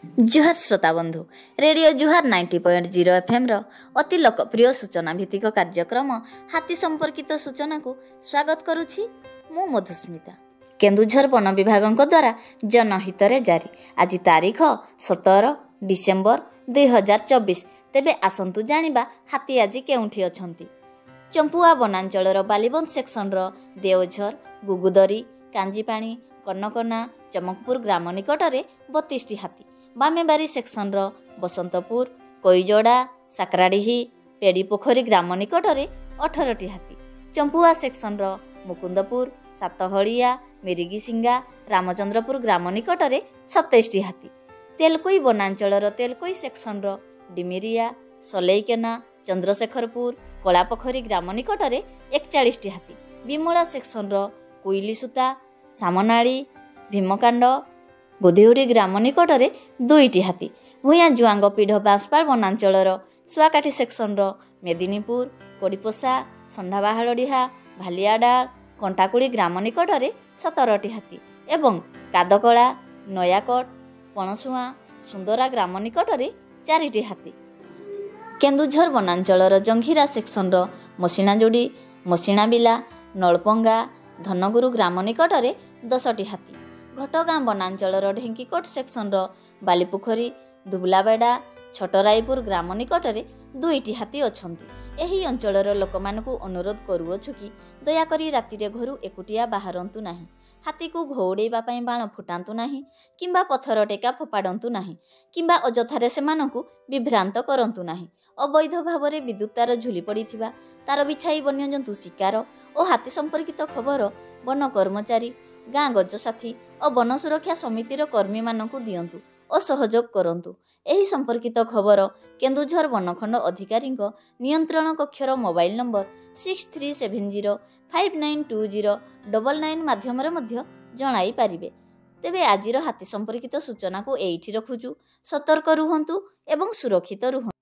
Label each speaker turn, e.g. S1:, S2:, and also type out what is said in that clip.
S1: जुहार श्रोता बंधु रेडियो जुहार 90.0 FM अति लोकप्रिय सूचना भित्तिक कार्यक्रम हाथी संपर्कित सूचना को स्वागत करुछि मु मधुस्मिता। केन्दुझर वन विभाग द्वारा जनहित जारी आज तारीख 17 डिसेम्बर 2024। तेबे आसंतु जानिबा हाथी आज केउठी अछंती। चंपुआ वनांचलर बालीबंध सेक्शन देवझर, गुगुदरी, कांजीपाणी, कनकना, चमकपुर ग्राम निकटरे 32टी हाथी, बामेबारी सेक्शन बसंतपुर, कोईजोड़ा, साकराडीही, पेड़ीपोखरी ग्राम निकटरे 18टी हाथी, चंपुआ सेक्शन मुकुंदपुर, सातहलिया, मिरिगिसिंगा, रामचंद्रपुर ग्राम निकटरे 27टी हाथी, तेलकोई वनांचलर तेलकोई सेक्शन डिमिरिया, सलेईकेना, चंद्रशेखरपुर, कलापोखरी ग्राम निकटरे 41टी हाथी, विमला सेक्शन कोइलीसुता, सामनाड़ी, भीमकांड, गोधेउड़ी ग्राम निकटरे 2टी हाथी, भूया जुआंग पीढ़ बांसपाल वनांचलर सुआकाठी सेक्शन मेदिनीपुर, कोड़ीपोसा, संडाबाहालडीहा, भालियाडाल, कंटाकुड़ी ग्राम निकटरे 17टी हाथी एवं कादकला, नयाकोट, पणसुआ, सुंदरा ग्राम निकटरे 4टी हाथी, केन्दुझर वनांचलर जंघिरा सेक्शन मसिणाजोड़ी, मसिणाबिला, नलपंगा, धनगुरु ग्राम निकटरे 10टी हाथी, घटगां वनांचलर ढेंकीकोट सेक्शन बालीपोखरी, दुबलाबेड़ा, छोटरायपुर ग्राम निकटरे 2टी हाथी अछंती। एही अंचलर लोकमानकु अनुरोध करूअछु कि दयाकरी रातिरे घरु एकुटिया बाहरंतु नाही, हाथी को घौड़ेबा पई बाण फुटांतु नाही, किंबा पत्थर टेका फोपाडंतु नाही, किंबा अजथारे सेमानकु विभ्रांत करंतु नाही। अवैध भावरे विद्युत तार झुली पड़िथिबा, तार बिछाई वन्यजंतु शिकार और हाथी संपर्कित खबर वन कर्मचारी, गाँ गजसाथी और वन सुरक्षा समितिर कर्मी मानकु दियंतु और सहयोग करंतु। एही संपर्कित खबर केन्दुझर वनखंड अधिकारी नियंत्रण कक्षर मोबाइल नंबर 6370592099 माध्यम जणाई पारिबे। तेबे आजिर हाथी संपर्कित सूचना को एइठी रखुचु। सतर्क रुहंतु एवं सुरक्षित रुहंतु।